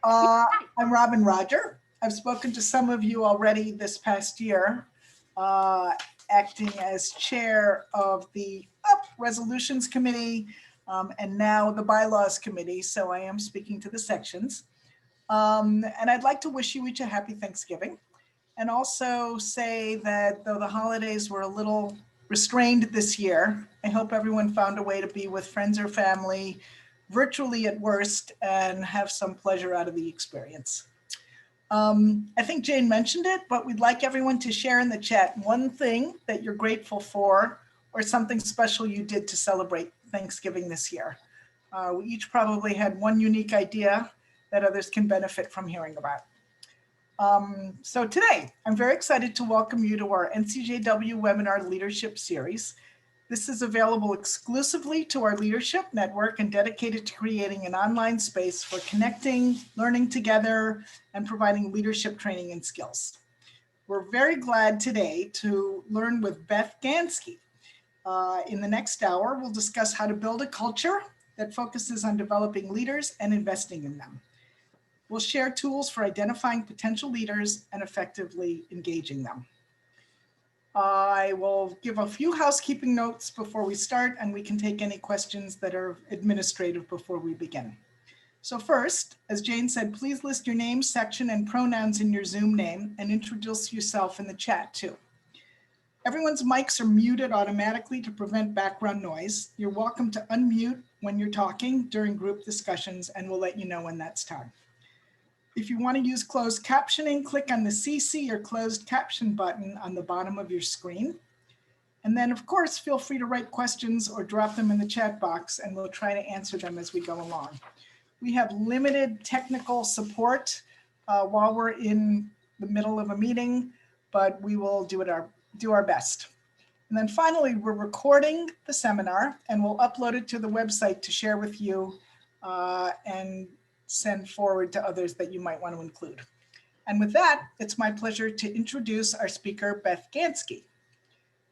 I'm Robin Roger. I've spoken to some of you already this past year, acting as chair of the Resolutions Committee and now the Bylaws Committee, so I am speaking to the sections. And I'd like to wish you each a happy Thanksgiving and also say that though the holidays were a little restrained this year, I hope everyone found a way to be with friends or family, virtually at worst, and have some pleasure out of the experience. I think Jane mentioned it, but we'd like everyone to share in the chat one thing that you're grateful for or something special you did to celebrate Thanksgiving this year. We each probably had one unique idea that others can benefit from hearing about. So today, I'm very excited to welcome you to our NCJW webinar leadership series. This is available exclusively to our leadership network and dedicated to creating an online space for connecting, learning together, and providing leadership training and skills. We're very glad today to learn with Beth Gansky. In the next hour, we'll discuss how to build a culture that focuses on developing leaders and investing in them. We'll share tools for identifying potential leaders and effectively engaging them. I will give a few housekeeping notes before we start, and we can take any questions that are administrative before we begin. So first, as Jane said, please list your name, section, and pronouns in your Zoom name and introduce yourself in the chat too. Everyone's mics are muted automatically to prevent background noise. You're welcome to unmute when you're talking during group discussions, and we'll let you know when that's time. If you want to use closed captioning, click on the CC or closed caption button on the bottom of your screen. And then, of course, feel free to write questions or drop them in the chat box, and we'll try to answer them as we go along. We have limited technical support while we're in the middle of a meeting, but we will do our best. And then finally, we're recording the seminar, and we'll upload it to the website to share with you and send forward to others that you might want to include. And with that, it's my pleasure to introduce our speaker, Beth Gansky.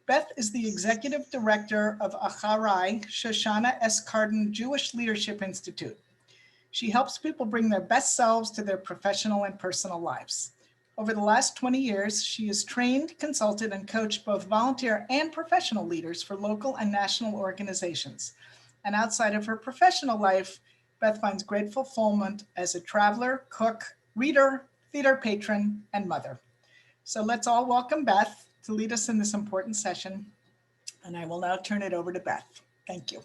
Beth is the Executive Director of ACHARAI, Shoshana S. Cardin Jewish Leadership Institute. She helps people bring their best selves to their professional and personal lives. Over the last 20 years, she has trained, consulted, and coached both volunteer and professional leaders for local and national organizations. And outside of her professional life, Beth finds great fulfillment as a traveler, cook, reader, theater patron, and mother. So let's all welcome Beth to lead us in this important session. And I will now turn it over to Beth. Thank you.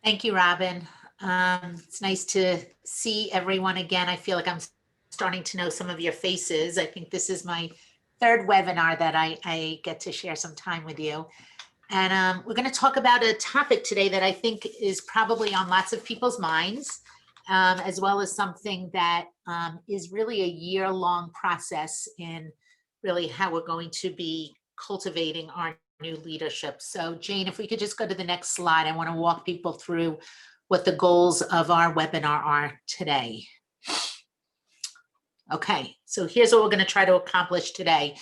Thank you, Robin. It's nice to see everyone again. I feel like I'm starting to know some of your faces. I think this is my third webinar that I get to share some time with you. And we're going to talk about a topic today that I think is probably on lots of people's minds, as well as something that is really a year-long process in really how we're going to be cultivating our new leadership. So Jane, if we could just go to the next slide, I want to walk people through what the goals of our webinar are today. Okay, so here's what we're going to try to accomplish today.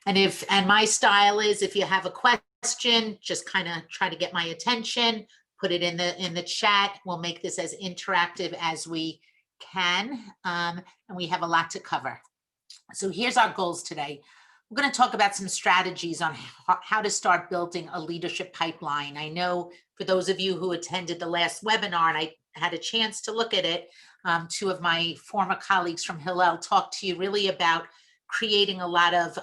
And my style is, if you have a question, just kind of try to get my attention, put it in the chat. We'll make this as interactive as we can, and we have a lot to cover. So here's our goals today. We're going to talk about some strategies on how to start building a leadership pipeline. I know for those of you who attended the last webinar, and I had a chance to look at it, two of my former colleagues from Hillel talked to you really about creating a lot of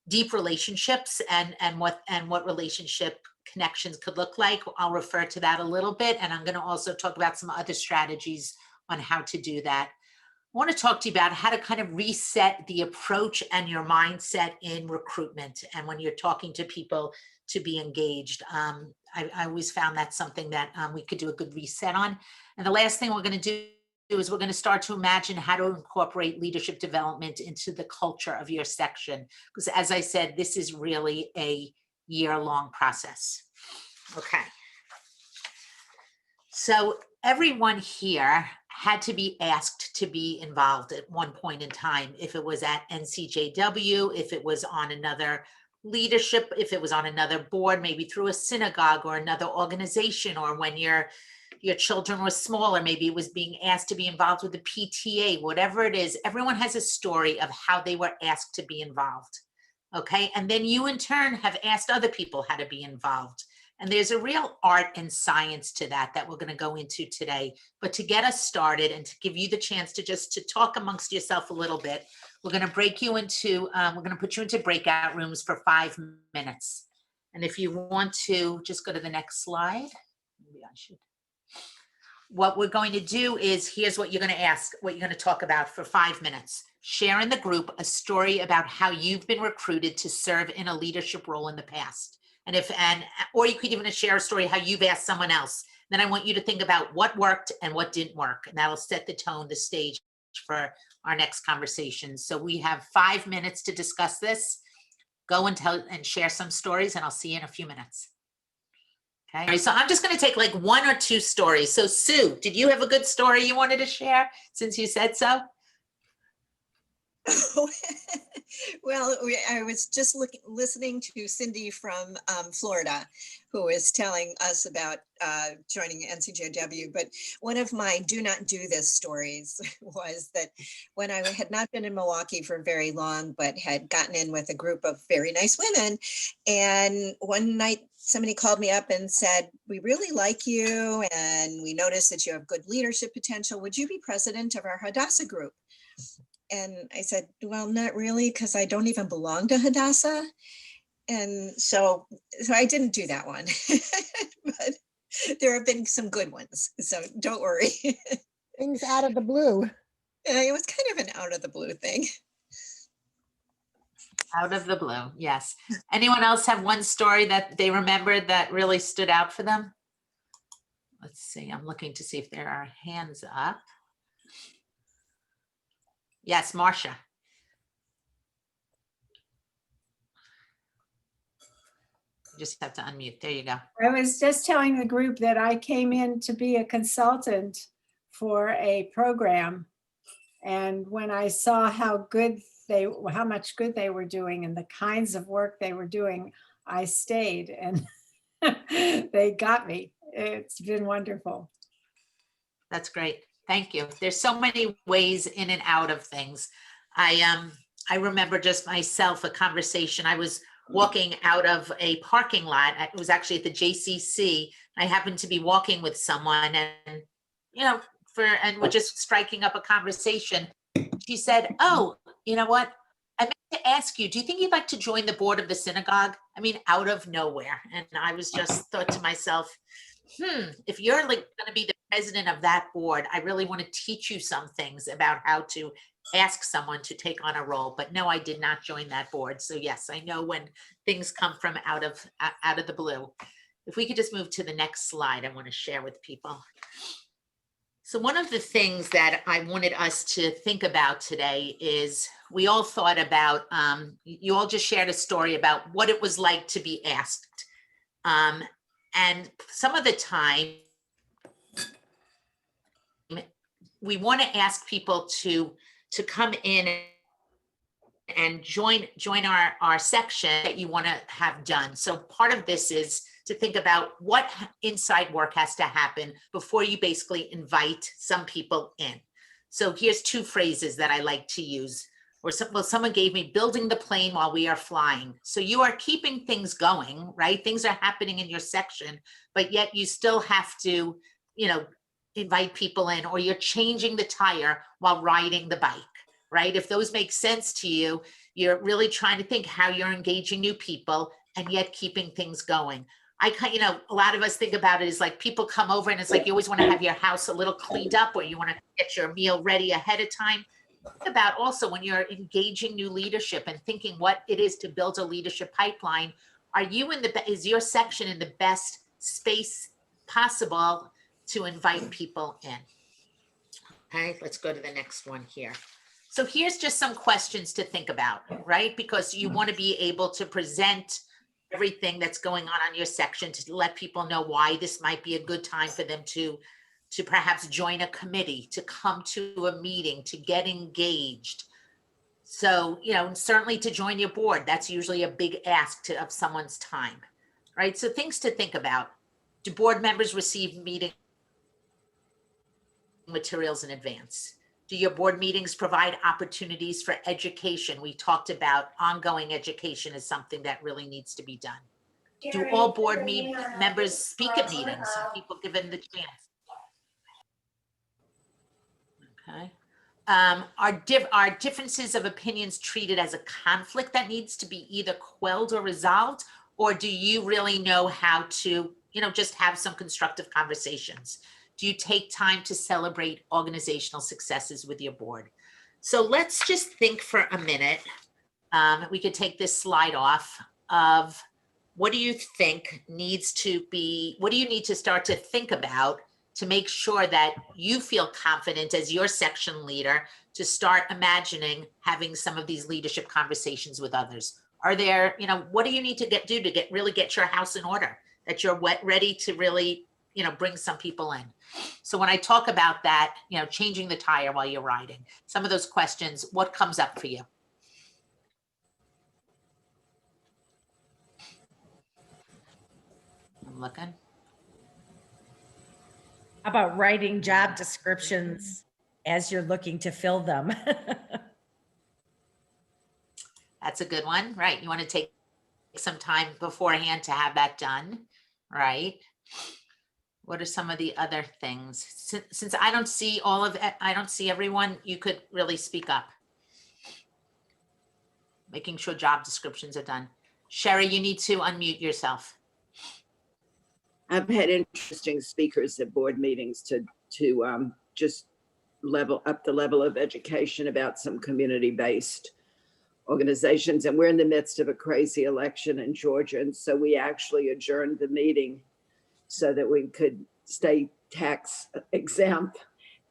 deep relationships and what relationship connections could look like. I'll refer to that a little bit, and I'm going to also talk about some other strategies on how to do that. I want to talk to you about how to kind of reset the approach and your mindset in recruitment and when you're talking to people to be engaged. I always found that's something that we could do a good reset on. And the last thing we're going to do is we're going to start to imagine how to incorporate leadership development into the culture of your section. Because as I said, this is really a year-long process. Okay. So everyone here had to be asked to be involved at one point in time. If it was at NCJW, if it was on another leadership, if it was on another board, maybe through a synagogue or another organization, or when you're your children were small, or maybe it was being asked to be involved with the PTA, whatever it is, everyone has a story of how they were asked to be involved. Okay. And then you in turn have asked other people how to be involved. And there's a real art and science to that we're going to go into today. But to get us started and to give you the chance to talk amongst yourself a little bit, we're going to break you into, we're going to put you into breakout rooms for 5 minutes. And if you want to just go to the next slide, maybe I should. What we're going to do is, here's what you're going to ask, what you're going to talk about for 5 minutes. Share in the group a story about how you've been recruited to serve in a leadership role in the past. Or you could even share a story how you've asked someone else. Then I want you to think about what worked and what didn't work. And that'll set the tone, the stage for our next conversation. So we have 5 minutes to discuss this. Go and tell and share some stories, and I'll see you in a few minutes. Okay, so I'm just going to take like 1 or 2 stories. So Sue, did you have a good story you wanted to share since you said so? Well, I was just listening to Cindy from Florida, who was telling us about joining NCJW. But one of my do not do this stories was that when I had not been in Milwaukee for very long, but had gotten in with a group of very nice women. And one night somebody called me up and said, "We really like you, and we noticed that you have good leadership potential. Would you be president of our Hadassah group?" And I said, "Well, not really, because I don't even belong to Hadassah." And so I didn't do that one, but there have been some good ones. So don't worry. Things out of the blue. It was kind of an out of the blue thing. Out of the blue, yes. Anyone else have one story that they remembered that really stood out for them? Let's see, I'm looking to see if there are hands up. Yes, Marcia. You just have to unmute. There you go. I was just telling the group that I came in to be a consultant for a program. And when I saw how much good they were doing and the kinds of work they were doing, I stayed, and they got me. It's been wonderful. That's great. Thank you. There's so many ways in and out of things. I remember just myself, a conversation. I was walking out of a parking lot. It was actually at the JCC. I happened to be walking with someone, and we're just striking up a conversation. She said, "Oh, you know what? I meant to ask you, do you think you'd like to join the board of the synagogue?" I mean, out of nowhere. And I was just thought to myself, if you're like going to be the president of that board, I really want to teach you some things about how to ask someone to take on a role. But no, I did not join that board. So yes, I know when things come from out of the blue. If we could just move to the next slide, I want to share with people. So one of the things that I wanted us to think about today is we all thought about, you all just shared a story about what it was like to be asked. And some of the time, we want to ask people to come in and join our section that you want to have done. So part of this is to think about what inside work has to happen before you basically invite some people in. So here's 2 phrases that I like to use. Someone gave me building the plane while we are flying. So you are keeping things going, right? Things are happening in your section, but yet you still have to, invite people in, or you're changing the tire while riding the bike, right? If those make sense to you, you're really trying to think how you're engaging new people and yet keeping things going. A lot of us think about it as like people come over and it's like you always want to have your house a little cleaned up, or you want to get your meal ready ahead of time. Think about also when you're engaging new leadership and thinking what it is to build a leadership pipeline. Is your section in the best space possible to invite people in? Okay, let's go to the next one here. So here's just some questions to think about, right? Because you want to be able to present everything that's going on your section to let people know why this might be a good time for them to perhaps join a committee, to come to a meeting, to get engaged. So, certainly to join your board, that's usually a big ask of someone's time, right? So things to think about. Do board members receive meeting materials in advance? Do your board meetings provide opportunities for education? We talked about ongoing education is something that really needs to be done. Do all board members speak at meetings? Are people given the chance? Okay. Are differences of opinions treated as a conflict that needs to be either quelled or resolved? Or do you really know how to, just have some constructive conversations? Do you take time to celebrate organizational successes with your board? So let's just think for a minute. We could take this slide off of what do you think needs to be, what do you need to start to think about to make sure that you feel confident as your section leader to start imagining having some of these leadership conversations with others? Are there, what do you need to do to really get your house in order, that you're ready to really, bring some people in? So when I talk about that, changing the tire while you're riding, some of those questions, what comes up for you? I'm looking. How about writing job descriptions as you're looking to fill them? That's a good one, right? You want to take some time beforehand to have that done, right? What are some of the other things? Since I don't see all of it, I don't see everyone, you could really speak up. Making sure job descriptions are done. Sherry, you need to unmute yourself. I've had interesting speakers at board meetings to just level up the level of education about some community-based organizations. And we're in the midst of a crazy election in Georgia. And so we actually adjourned the meeting so that we could stay tax exempt,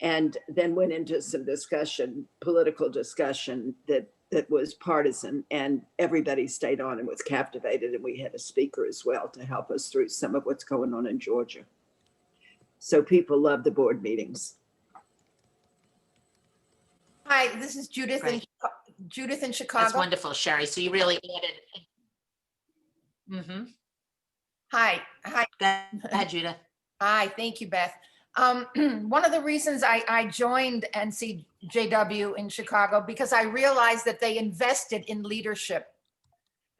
and then went into some discussion, political discussion that was partisan, and everybody stayed on and was captivated. And we had a speaker as well to help us through some of what's going on in Georgia. So people love the board meetings. Hi, this is Judith in Chicago. That's wonderful, Sherry. So you really added. Hi. Go ahead, Judith. Hi, thank you, Beth. One of the reasons I joined NCJW in Chicago, because I realized that they invested in leadership.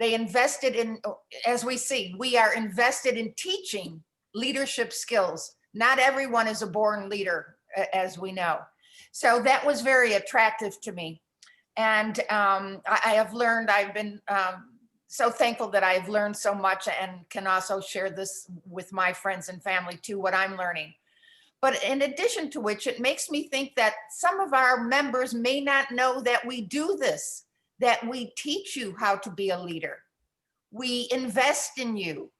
They invested in, as we see, we are invested in teaching leadership skills. Not everyone is a born leader, as we know. So that was very attractive to me. And I have learned, I've been so thankful that I've learned so much and can also share this with my friends and family too, what I'm learning. But in addition to which, it makes me think that some of our members may not know that we do this, that we teach you how to be a leader. We invest in you.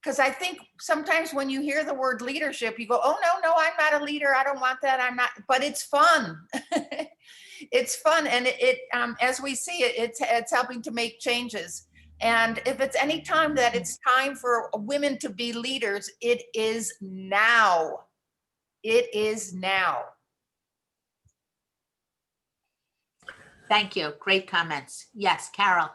Because I think sometimes when you hear the word leadership, you go, oh, no, I'm not a leader. I don't want that. I'm not, but it's fun. It's fun. And as we see it, it's helping to make changes. And if it's any time that it's time for women to be leaders, it is now. It is now. Thank you. Great comments. Yes, Carol.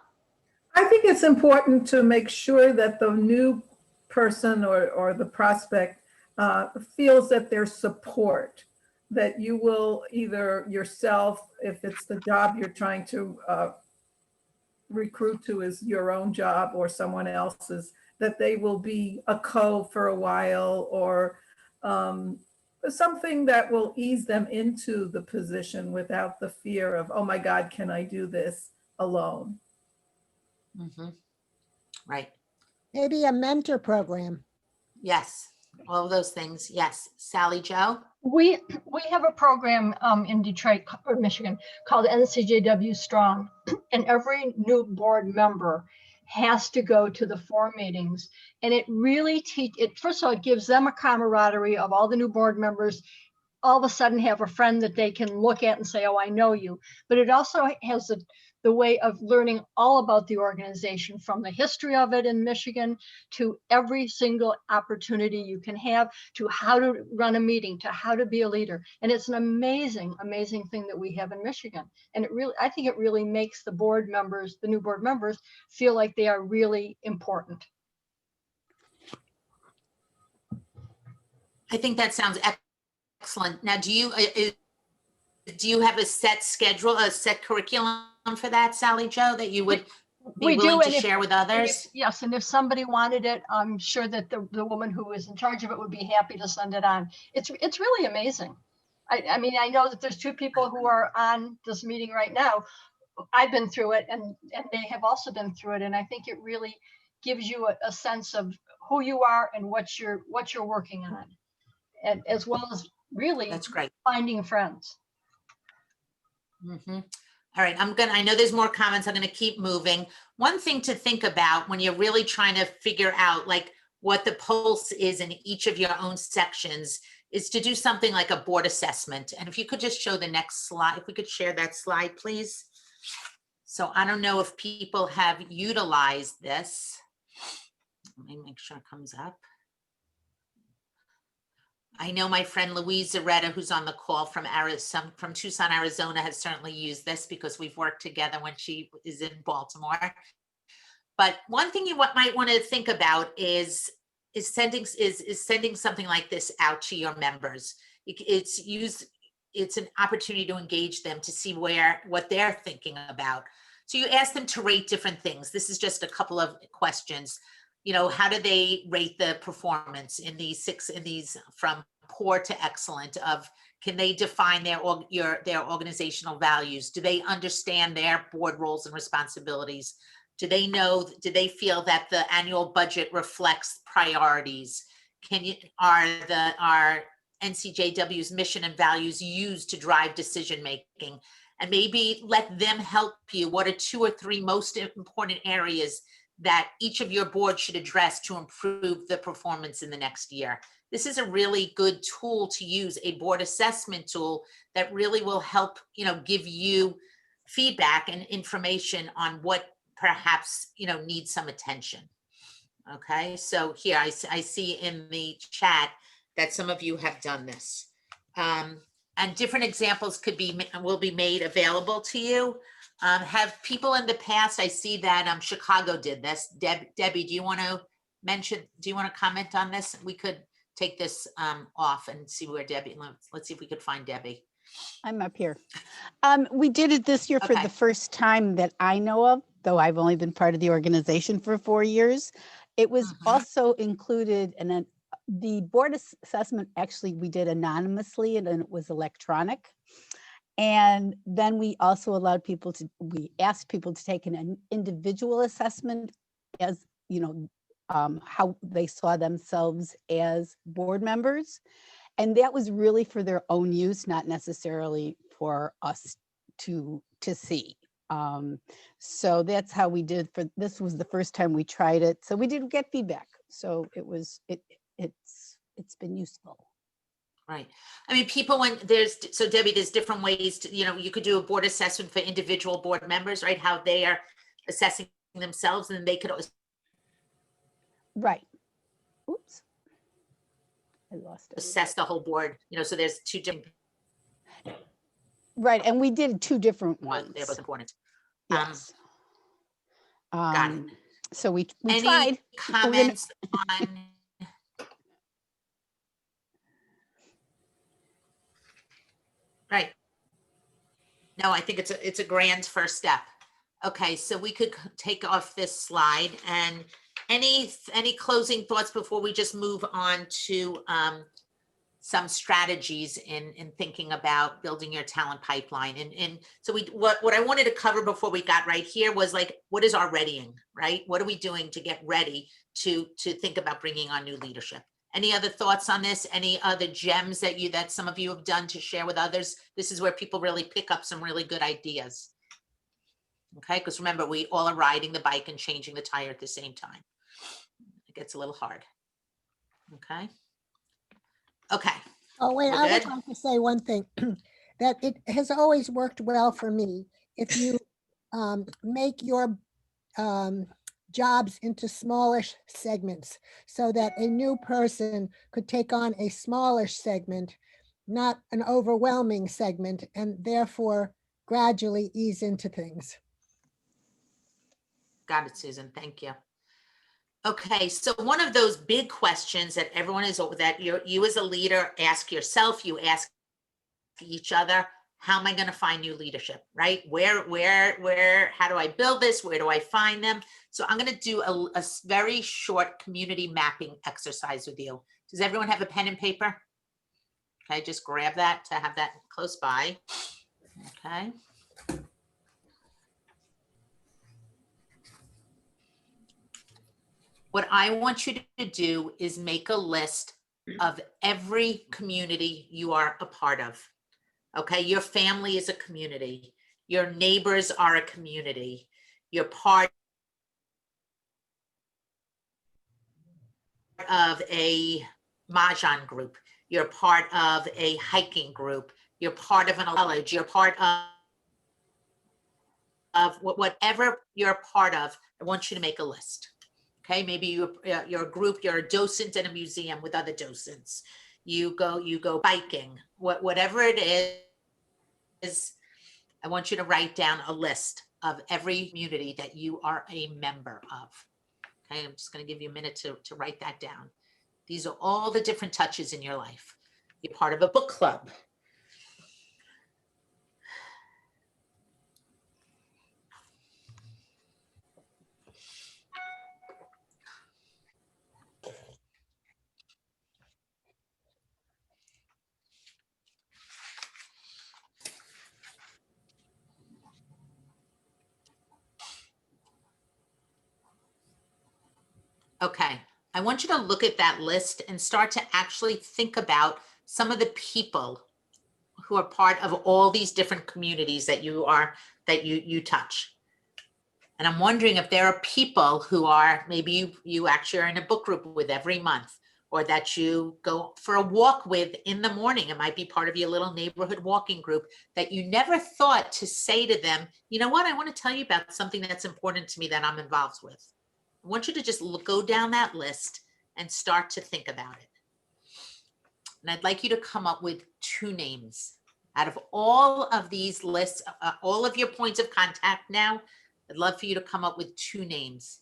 I think it's important to make sure that the new person or the prospect feels that there's support, that you will either yourself, if it's the job you're trying to recruit to is your own job or someone else's, that they will be a co for a while, or something that will ease them into the position without the fear of, oh my God, can I do this alone? Right. Maybe a mentor program. Yes. All of those things. Yes. Sally Jo. We have a program in Detroit or Michigan called NCJW Strong, and every new board member has to go to the 4 meetings, and it really first of all, it gives them a camaraderie of all the new board members. All of a sudden have a friend that they can look at and say, oh, I know you. But it also has the way of learning all about the organization, from the history of it in Michigan to every single opportunity you can have, to how to run a meeting, to how to be a leader. And it's an amazing, amazing thing that we have in Michigan. And I think it really makes the board members, the new board members, feel like they are really important. I think that sounds Excellent. Now, do you have a set schedule, a set curriculum for that, Sally Jo, that you would be We do, willing to and if- share with and if- others? Yes, and if somebody wanted it, I'm sure that the woman who is in charge of it would be happy to send it on. It's really amazing. I mean, I know that there's two people who are on this meeting right now. I've been through it, and they have also been through it, and I think it really gives you a sense of who you are and what you're working on, and as well as really That's great. finding friends. Mhm. All right, I know there's more comments. I'm going to keep moving. One thing to think about when you're really trying to figure out like what the pulse is in each of your own sections is to do something like a board assessment. And if you could just show the next slide, if we could share that slide, please. So I don't know if people have utilized this. Let me make sure it comes up. I know my friend Louise Zaretta, who's on the call from Tucson, Arizona, has certainly used this because we've worked together when she is in Baltimore. But one thing you might want to think about is sending something like this out to your members. It's an opportunity to engage them to see what they're thinking about. So you ask them to rate different things. This is just a couple of questions. You know, how do they rate the performance in these from poor to excellent? Can they define their organizational values? Do they understand their board roles and responsibilities? Do they feel that the annual budget reflects priorities? Are NCJW's mission and values used to drive decision making? And maybe let them help you. What are 2 or 3 most important areas that each of your boards should address to improve the performance in the next year? This is a really good tool to use, a board assessment tool that really will help, give you feedback and information on what perhaps, needs some attention. Okay, so here I see in the chat that some of you have done this. And different examples will be made available to you. Have people in the past, I see that Chicago did this. Debbie, do you want to comment on this? We could take this off and see where Debbie, let's see if we could find Debbie. I'm up here. We did it this year for Okay. the first time that I know of, though I've only been part of the organization for 4 years. It was also included in the board assessment. Actually, we did anonymously and it was electronic. And then we also we asked people to take an individual assessment as, how they saw themselves as board members. And that was really for their own use, not necessarily for us to see. So that's how we did this was the first time we tried it. So we did get feedback. So it's been useful. Right. I mean, Debbie, there's different ways to, you could do a board assessment for individual board members, right? How they are assessing themselves, and they could always. Right. Oops. I lost it. Assess the whole board, so there's 2 different. Right. And we did 2 different ones. They're both important. Yes. Got it. So we Any tried. comments on? Right. No, I think it's a grand first step. Okay, so we could take off this slide, and any closing thoughts before we just move on to some strategies in thinking about building your talent pipeline. And so what I wanted to cover before we got right here was like, what is our readying, right? What are we doing to get ready to think about bringing on new leadership? Any other thoughts on this? Any other gems that some of you have done to share with others? This is where people really pick up some really good ideas. Okay, because remember, we all are riding the bike and changing the tire at the same time. It gets a little hard. Okay. Okay. Oh, wait, We're I would good? like to say one thing, that it has always worked well for me. If you make your jobs into smallish segments so that a new person could take on a smallish segment, not an overwhelming segment, and therefore gradually ease into things. Got it, Susan. Thank you. Okay, so one of those big questions that everyone is, that you as a leader ask yourself, you ask each other, how am I going to find new leadership, right? Where, how do I build this? Where do I find them? So I'm going to do a very short community mapping exercise with you. Does everyone have a pen and paper? Okay, just grab that to have that close by. Okay. What I want you to do is make a list of every community you are a part of. Okay, your family is a community. Your neighbors are a community. You're part of a Mahjong group. You're part of a hiking group. You're part of an college. You're part of whatever you're a part of. I want you to make a list. Okay, maybe you're a group, you're a docent in a museum with other docents. You go biking, whatever it is, I want you to write down a list of every community that you are a member of. Okay, I'm just going to give you a minute to write that down. These are all the different touches in your life. You're part of a book club. Okay, I want you to look at that list and start to actually think about some of the people who are part of all these different communities that you touch. And I'm wondering if there are people who are, maybe you actually are in a book group with every month, or that you go for a walk with in the morning. It might be part of your little neighborhood walking group that you never thought to say to them, you know what, I want to tell you about something that's important to me that I'm involved with. I want you to just go down that list and start to think about it. And I'd like you to come up with 2 names. Out of all of these lists, all of your points of contact now, I'd love for you to come up with 2 names.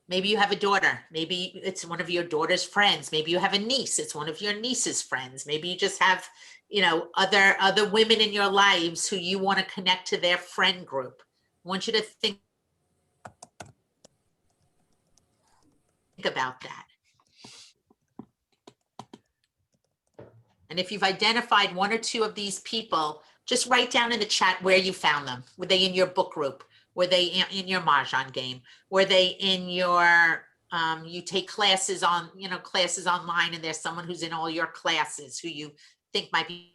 Maybe you have a daughter. Maybe it's one of your daughter's friends. Maybe you have a niece. It's one of your niece's friends. Maybe you just have, other women in your lives who you want to connect to their friend group. I want you to think about that. And if you've identified 1 or 2 of these people, just write down in the chat where you found them. Were they in your book group? Were they in your Mahjong game? Were they in your, you take classes on, classes online, and there's someone who's in all your classes who you think might be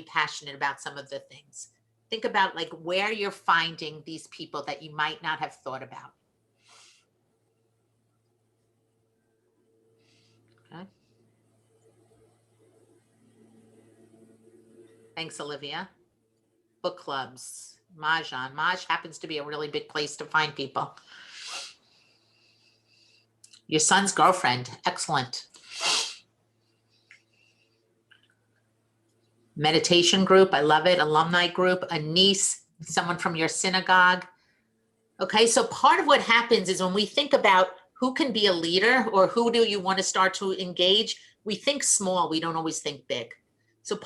passionate about some of the things. Think about like where you're finding these people that you might not have thought about. Okay. Thanks, Olivia. Book clubs, Mahjong. Maj happens to be a really big place to find people. Your son's girlfriend, excellent. Meditation group, I love it. Alumni group, a niece, someone from your synagogue. Okay, so part of what happens is when we think about who can be a leader or who do you want to start to engage, we think small, we don't always think big. So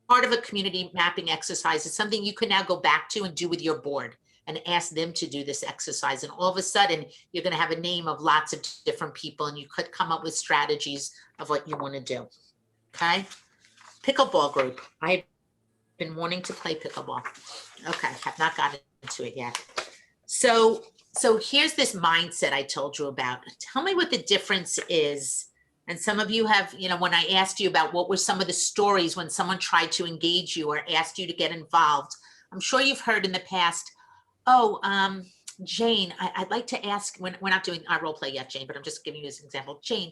part of a community mapping exercise is something you can now go back to and do with your board and ask them to do this exercise. And all of a sudden, you're going to have a name of lots of different people, and you could come up with strategies of what you want to do. Okay. Pickleball group. I've been wanting to play pickleball. Okay. Have not gotten into it yet. So here's this mindset I told you about. Tell me what the difference is. And some of you have, when I asked you about what were some of the stories when someone tried to engage you or asked you to get involved, I'm sure you've heard in the past, oh, Jane, I'd like to ask, we're not doing our role play yet, Jane, but I'm just giving you this example. Jane,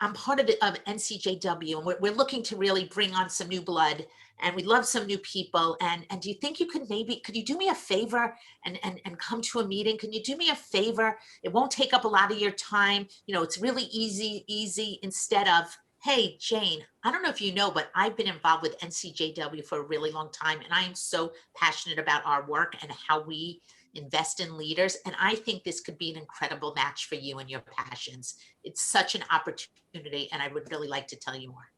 I'm part of NCJW, and we're looking to really bring on some new blood, and we'd love some new people. And do you think you could you do me a favor and come to a meeting? Can you do me a favor? It won't take up a lot of your time. It's really easy instead of, hey, Jane, I don't know if you know, but I've been involved with NCJW for a really long time, and I am so passionate about our work and how we invest in leaders. And I think this could be an incredible match for you and your passions. It's such an opportunity, and I would really like to tell you more.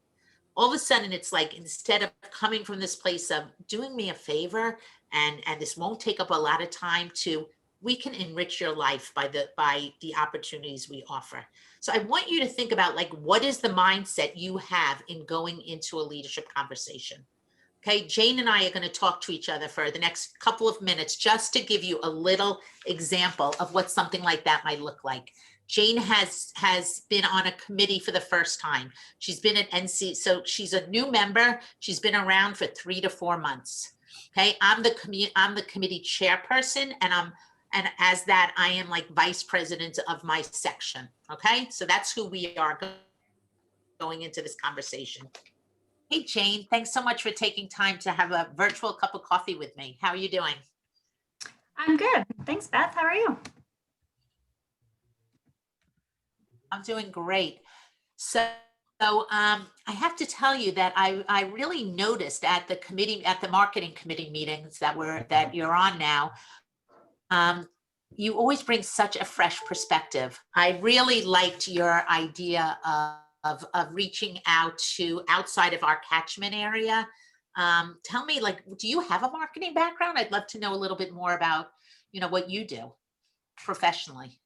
All of a sudden, it's like, instead of coming from this place of doing me a favor, and this won't take up a lot of time, to we can enrich your life by the opportunities we offer. So I want you to think about, like, what is the mindset you have in going into a leadership conversation? Okay, Jane and I are going to talk to each other for the next couple of minutes, just to give you a little example of what something like that might look like. Jane has been on a committee for the first time. She's been at NC, so she's a new member. She's been around for 3 to 4 months. Okay, I'm the committee chairperson, and as that, I am like vice president of my section. Okay, so that's who we are going into this conversation. Hey, Jane, thanks so much for taking time to have a virtual cup of coffee with me. How are you doing? I'm good. Thanks, Beth. How are you? I'm doing great. So I have to tell you that I really noticed at the marketing committee meetings that you're on now, you always bring such a fresh perspective. I really liked your idea of reaching out to outside of our catchment area. Tell me, like, do you have a marketing background? I'd love to know a little bit more about, what you do professionally.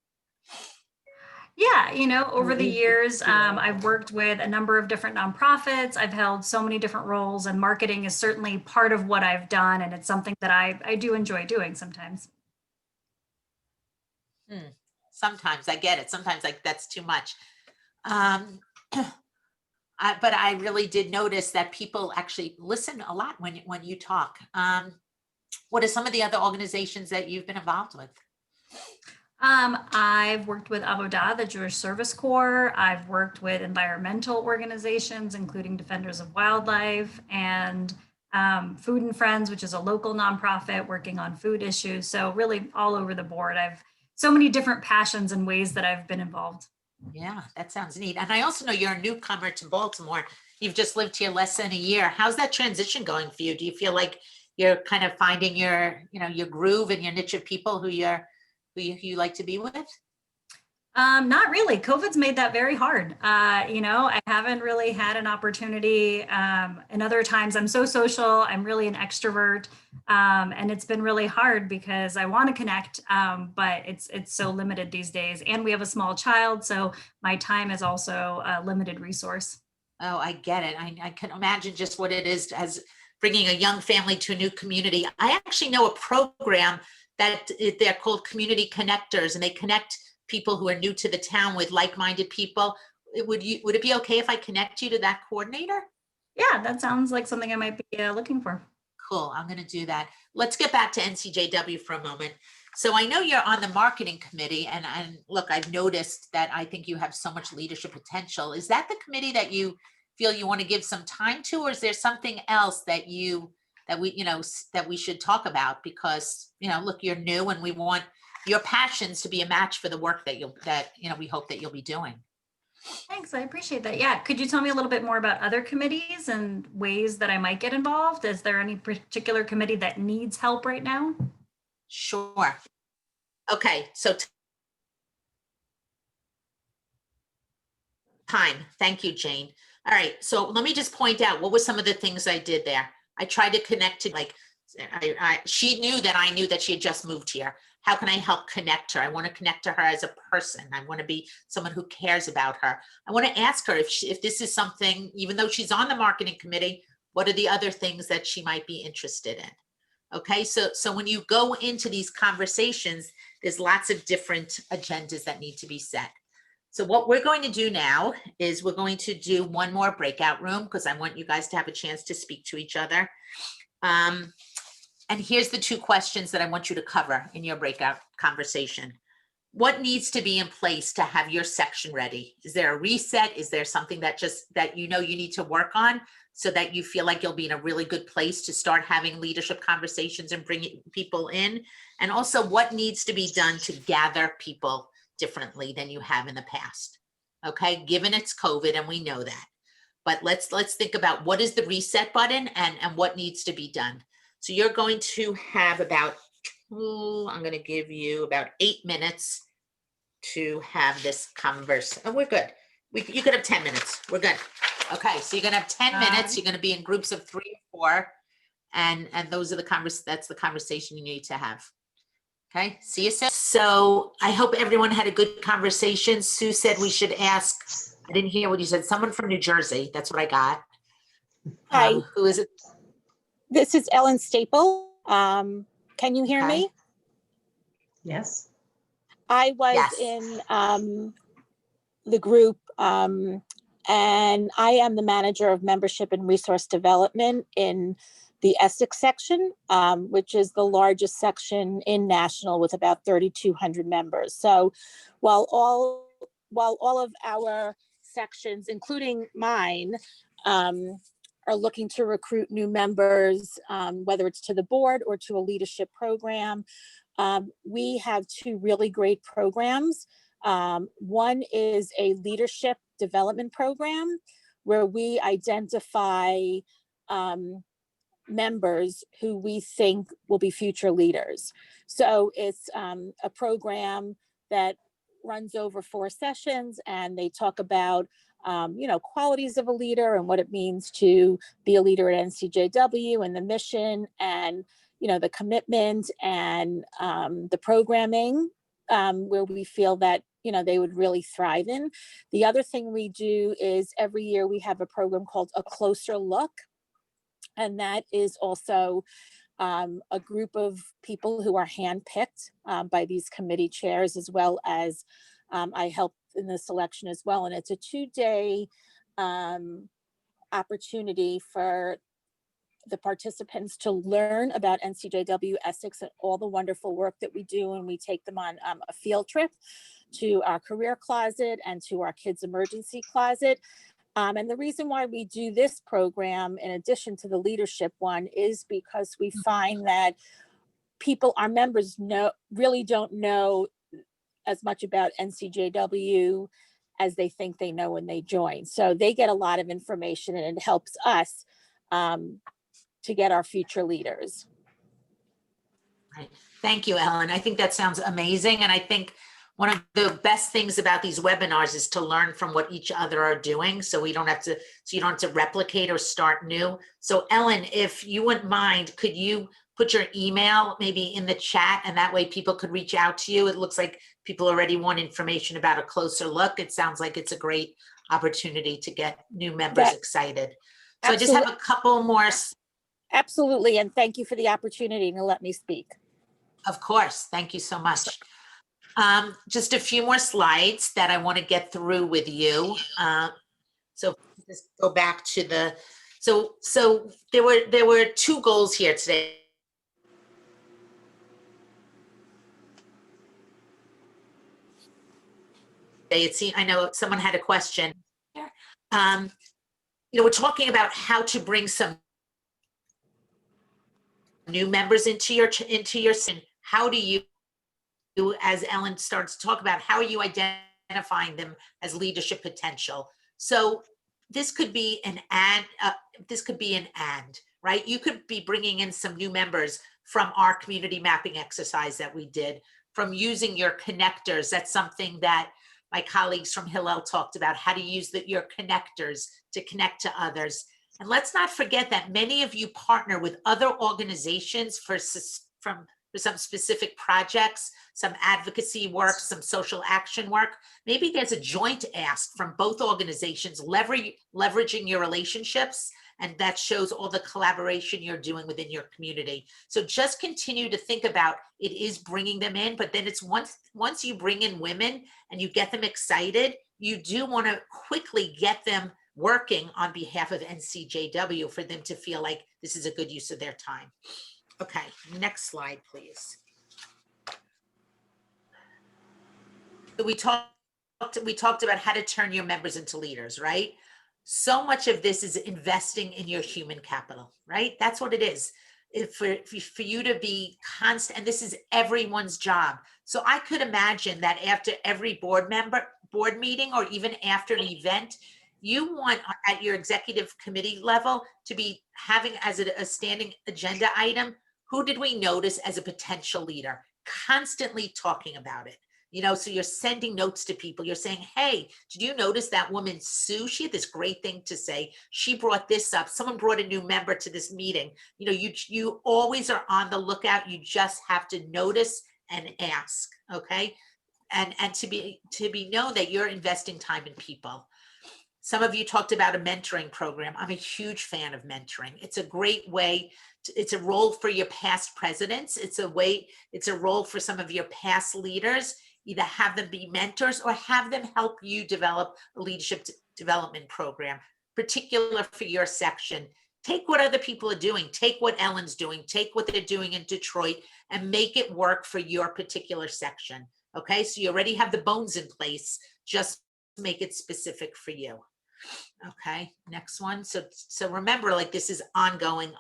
Yeah, over the years, I've worked with a number of different nonprofits. I've held so many different roles, and marketing is certainly part of what I've done. And it's something that I do enjoy doing sometimes. Sometimes I get it. Sometimes, like, that's too much. But I really did notice that people actually listen a lot when you talk. What are some of the other organizations that you've been involved with? I've worked with Avodah, the Jewish Service Corps. I've worked with environmental organizations, including Defenders of Wildlife, and Food and Friends, which is a local nonprofit working on food issues. So really all over the board. I've so many different passions and ways that I've been involved. Yeah, that sounds neat. And I also know you're a newcomer to Baltimore. You've just lived here less than a year. How's that transition going for you? Do you feel like you're kind of finding your groove and your niche of people who you like to be with? Not really. COVID's made that very hard. I haven't really had an opportunity. And other times I'm so social, I'm really an extrovert. And it's been really hard because I want to connect, but it's so limited these days. And we have a small child, so my time is also a limited resource. Oh, I get it. I can imagine just what it is as bringing a young family to a new community. I actually know a program that they're called Community Connectors, and they connect people who are new to the town with like-minded people. Would it be okay if I connect you to that coordinator? Yeah, that sounds like something I might be looking for. Cool, I'm going to do that. Let's get back to NCJW for a moment. So I know you're on the marketing committee, and look, I've noticed that I think you have so much leadership potential. Is that the committee that you feel you want to give some time to, or is there something else that we should talk about? Because, look, you're new, and we want your passions to be a match for the work that we hope that you'll be doing. Thanks, I appreciate that. Yeah, could you tell me a little bit more about other committees and ways that I might get involved? Is there any particular committee that needs help right now? Sure. Okay, so time. Thank you, Jane. All right, so let me just point out what were some of the things I did there. I tried to connect to, like, she knew that I knew that she had just moved here. How can I help connect her? I want to connect to her as a person. I want to be someone who cares about her. I want to ask her if this is something, even though she's on the marketing committee, what are the other things that she might be interested in? Okay, so when you go into these conversations, there's lots of different agendas that need to be set. So what we're going to do now is we're going to do one more breakout room, because I want you guys to have a chance to speak to each other. And here's the 2 questions that I want you to cover in your breakout conversation. What needs to be in place to have your section ready? Is there a reset? Is there something that you need to work on so that you feel like you'll be in a really good place to start having leadership conversations and bringing people in? And also, what needs to be done to gather people differently than you have in the past? Okay, given it's COVID, and we know that. But let's think about what is the reset button and what needs to be done. So you're going to have about I'm going to give you about 8 minutes to have this converse. And we're good. You could have 10 minutes. We're good. Okay, so you're going to have 10 minutes. You're going to be in groups of 3 or 4. And those are that's the conversation you need to have. Okay, see you soon. So I hope everyone had a good conversation. Sue said we should ask, I didn't hear what you said, someone from New Jersey. That's what I got. Hi. Who is it? This is Ellen Staple. Can you hear Okay. me? Yes. I was Yes. in the group, and I am the manager of membership and resource development in the Essex section, which is the largest section in national with about 3,200 members. So while all of our sections, including mine, are looking to recruit new members, whether it's to the board or to a leadership program, we have 2 really great programs. One is a leadership development program where we identify members who we think will be future leaders. So it's a program that runs over 4 sessions, and they talk about qualities of a leader and what it means to be a leader at NCJW and the mission and the commitment and the programming where we feel that they would really thrive in. The other thing we do is every year we have a program called A Closer Look. And that is also a group of people who are handpicked by these committee chairs, as well as I help in the selection as well. And it's a 2-day opportunity for the participants to learn about NCJW Essex and all the wonderful work that we do. And we take them on a field trip to our career closet and to our kids' emergency closet. And the reason why we do this program, in addition to the leadership one, is because we find that our members really don't know as much about NCJW as they think they know when they join. So they get a lot of information, and it helps us to get our future leaders. Right. Thank you, Ellen. I think that sounds amazing. And I think one of the best things about these webinars is to learn from what each other are doing. So you don't have to replicate or start new. So Ellen, if you wouldn't mind, could you put your email maybe in the chat, and that way people could reach out to you? It looks like people already want information about A Closer Look. It sounds like it's a great opportunity to get new members excited. So I just have a couple more. Absolutely. And thank you for the opportunity to let me speak. Of course. Thank you so much. Just a few more slides that I want to get through with you. So just go back to so there were 2 goals here today. I know someone had a question. We're talking about how to bring some new members into your how do you, as Ellen starts to talk about, how are you identifying them as leadership potential? So this could be an and, right? You could be bringing in some new members from our community mapping exercise that we did, from using your connectors. That's something that my colleagues from Hillel talked about, how to use your connectors to connect to others. And let's not forget that many of you partner with other organizations for some specific projects, some advocacy work, some social action work. Maybe there's a joint ask from both organizations, leveraging your relationships, and that shows all the collaboration you're doing within your community. So just continue to think about it is bringing them in, but then it's once you bring in women and you get them excited, you do want to quickly get them working on behalf of NCJW for them to feel like this is a good use of their time. Okay, next slide, please. So we talked about how to turn your members into leaders, right? So much of this is investing in your human capital, right? That's what it is. For you to be constant, and this is everyone's job. So I could imagine that after every board meeting, or even after an event, you want at your executive committee level to be having as a standing agenda item, Who did we notice as a potential leader? Constantly talking about it. You know, so you're sending notes to people. You're saying, hey, did you notice that woman, Sue? She had this great thing to say. She brought this up. Someone brought a new member to this meeting. You know, you always are on the lookout. You just have to notice and ask, okay? And to be known that you're investing time in people. Some of you talked about a mentoring program. I'm a huge fan of mentoring. It's a great way. It's a role for your past presidents. It's a role for some of your past leaders. Either have them be mentors or have them help you develop a leadership development program, particular for your section. Take what other people are doing. Take what Ellen's doing. Take what they're doing in Detroit and make it work for your particular section. Okay, so you already have the bones in place. Just make it specific for you. Okay, next one. So remember, like, this is ongoing.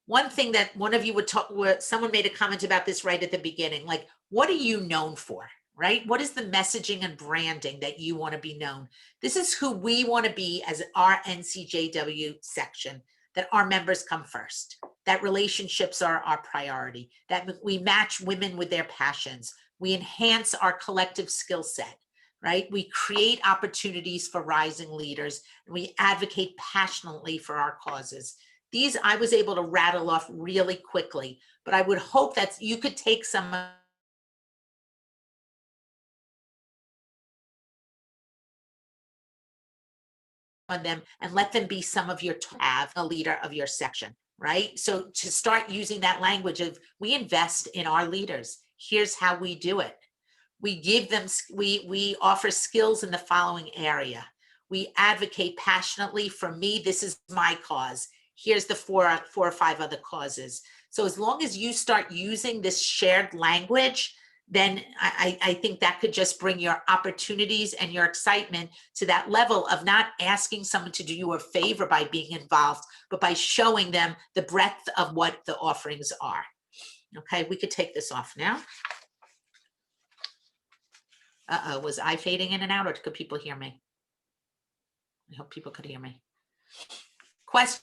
One thing that one of you would talk, where someone made a comment about this right at the beginning, like, what are you known for, right? What is the messaging and branding that you want to be known? This is who we want to be as our NCJW section, that our members come first, that relationships are our priority, that we match women with their passions, we enhance our collective skill set, right? We create opportunities for rising leaders, and we advocate passionately for our causes. These I was able to rattle off really quickly, but I would hope that you could take some of them and let them be some of your a leader of your section, right? So to start using that language of, we invest in our leaders. Here's how we do it. We give them, we offer skills in the following area. We advocate passionately. For me, this is my cause. Here's the four or five other causes. So as long as you start using this shared language, then I think that could just bring your opportunities and your excitement to that level of not asking someone to do you a favor by being involved, but by showing them the breadth of what the offerings are. Okay, we could take this off now. Was I fading in and out, or could people hear me? I hope people could hear me. Questions,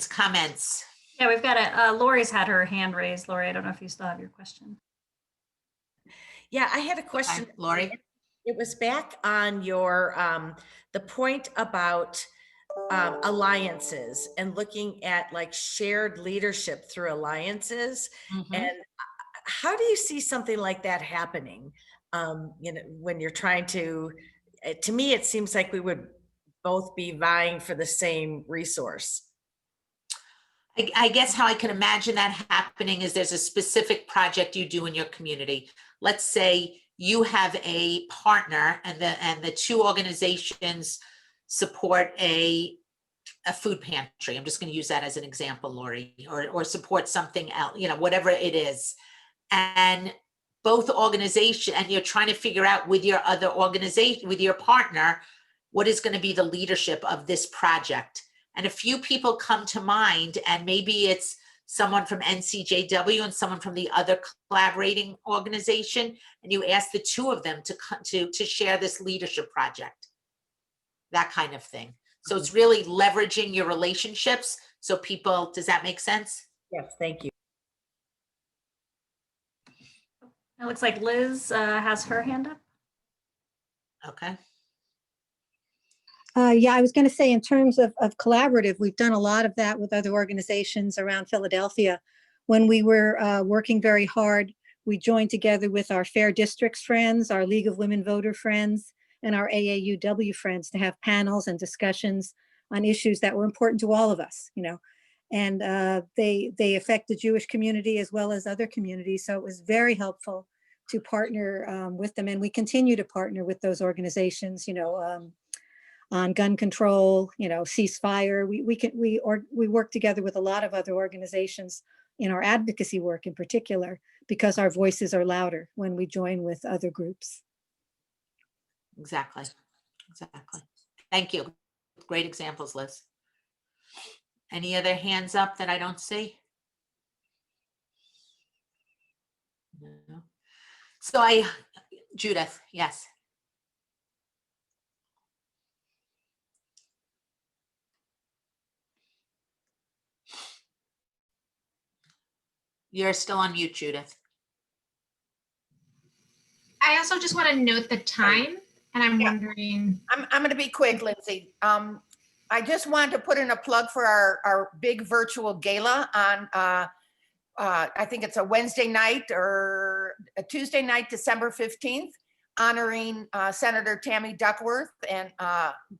comments? Yeah, we've got Lori's had her hand raised. Lori, I don't know if you still have your question. Yeah, I had a question. Okay, Lori. It was back on your, the point about alliances and looking at like shared leadership through alliances. Mm-hmm. And how do you see something like that happening? You know, when you're trying to me, it seems like we would both be vying for the same resource. I guess how I can imagine that happening is there's a specific project you do in your community. Let's say you have a partner and the two organizations support a food pantry. I'm just going to use that as an example, Lori, or support something else, you know, whatever it is. And both organizations, and you're trying to figure out with your other organization, with your partner, what is going to be the leadership of this project. And a few people come to mind, and maybe it's someone from NCJW and someone from the other collaborating organization, and you ask the two of them to share this leadership project, that kind of thing. So it's really leveraging your relationships. So people, does that make sense? Yes, thank you. It looks like Liz has her hand up. Okay. Yeah, I was going to say, in terms of collaborative, we've done a lot of that with other organizations around Philadelphia. When we were working very hard, we joined together with our Fair Districts friends, our League of Women Voter friends, and our AAUW friends to have panels and discussions on issues that were important to all of us, you know. And they affect the Jewish community as well as other communities. So it was very helpful to partner with them. And we continue to partner with those organizations, you know, on gun control, you know, ceasefire. We work together with a lot of other organizations in our advocacy work in particular, because our voices are louder when we join with other groups. Exactly. Thank you. Great examples, Liz. Any other hands up that I don't see? No. So Judith, yes. You're still on mute, Judith. I also just want to note the time, and I'm Yeah. wondering. I'm going to be quick, Lindsay. I just wanted to put in a plug for our big virtual gala on, I think it's a Wednesday night or a Tuesday night, December 15th, honoring Senator Tammy Duckworth and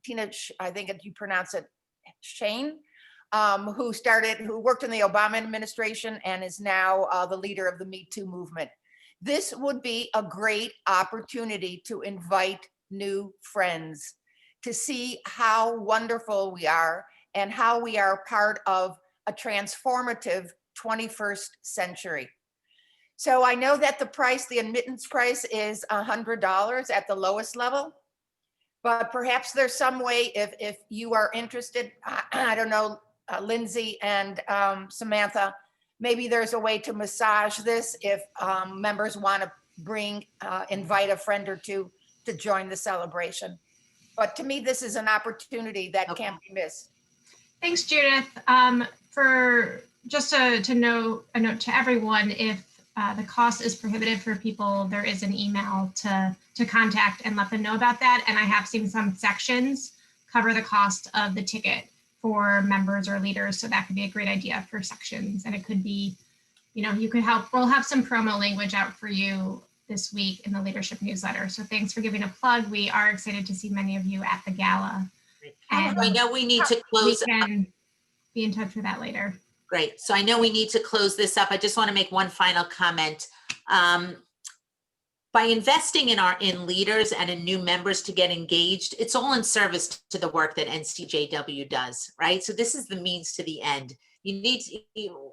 Tina, I think you pronounce it Shane, who worked in the Obama administration and is now the leader of the Me Too movement. This would be a great opportunity to invite new friends, to see how wonderful we are and how we are part of a transformative 21st century. So I know that the admittance price is $100 at the lowest level, but perhaps there's some way if you are interested, I don't know, Lindsay and Samantha, maybe there's a way to massage this if members want to invite a friend or two to join the celebration. But to me, this is an opportunity that can't be missed. Thanks, Judith. For just a note to everyone, if the cost is prohibitive for people, there is an email to contact and let them know about that. And I have seen some sections cover the cost of the ticket for members or leaders. So that could be a great idea for sections. And it could be, you could help. We'll have some promo language out for you this week in the leadership newsletter. So thanks for giving a plug. We are excited to see many of you at the gala. And I know we need to close. We can be in touch with that later. Great. So I know we need to close this up. I just want to make one final comment. By investing in leaders and in new members to get engaged, it's all in service to the work that NCJW does, right? So this is the means to the end. You need to,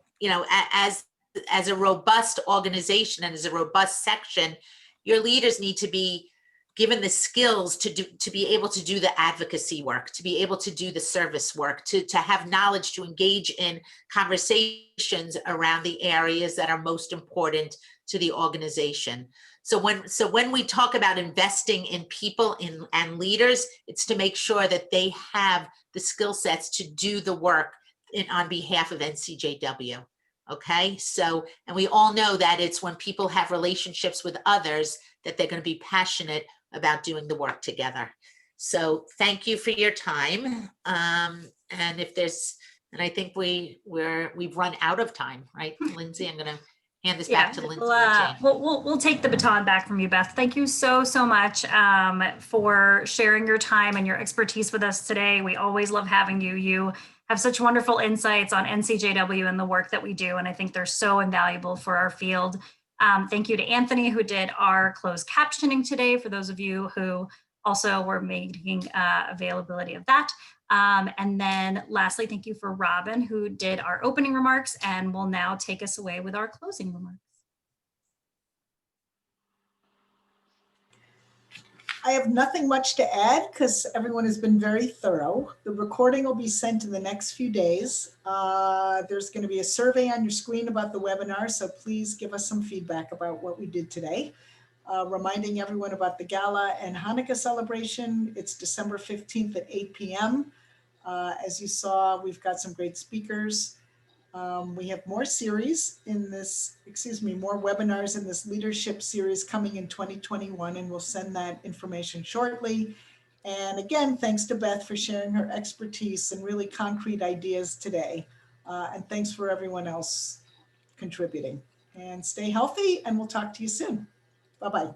as a robust organization and as a robust section, your leaders need to be given the skills to be able to do the advocacy work, to be able to do the service work, to have knowledge, to engage in conversations around the areas that are most important to the organization. So when we talk about investing in people and leaders, it's to make sure that they have the skill sets to do the work on behalf of NCJW. Okay, so, and we all know that it's when people have relationships with others that they're going to be passionate about doing the work together. So thank you for your time. And I think we've run out of time, right, Lindsay? I'm going to hand this back to Lindsay. We'll take the baton back from you, Beth. Thank you so much for sharing your time and your expertise with us today. We always love having you. You have such wonderful insights on NCJW and the work that we do, and I think they're so invaluable for our field. Thank you to Anthony, who did our closed captioning today, for those of you who also were making availability of that. And then lastly, thank you for Robin, who did our opening remarks and will now take us away with our closing remarks. I have nothing much to add because everyone has been very thorough. The recording will be sent in the next few days. There's going to be a survey on your screen about the webinar, so please give us some feedback about what we did today. Reminding everyone about the gala and Hanukkah celebration. It's December 15th at 8 p.m. As you saw, we've got some great speakers. We have more series in this, more webinars in this leadership series coming in 2021, and we'll send that information shortly. And again, thanks to Beth for sharing her expertise and really concrete ideas today. And thanks for everyone else contributing. And stay healthy, and we'll talk to you soon. Bye-bye.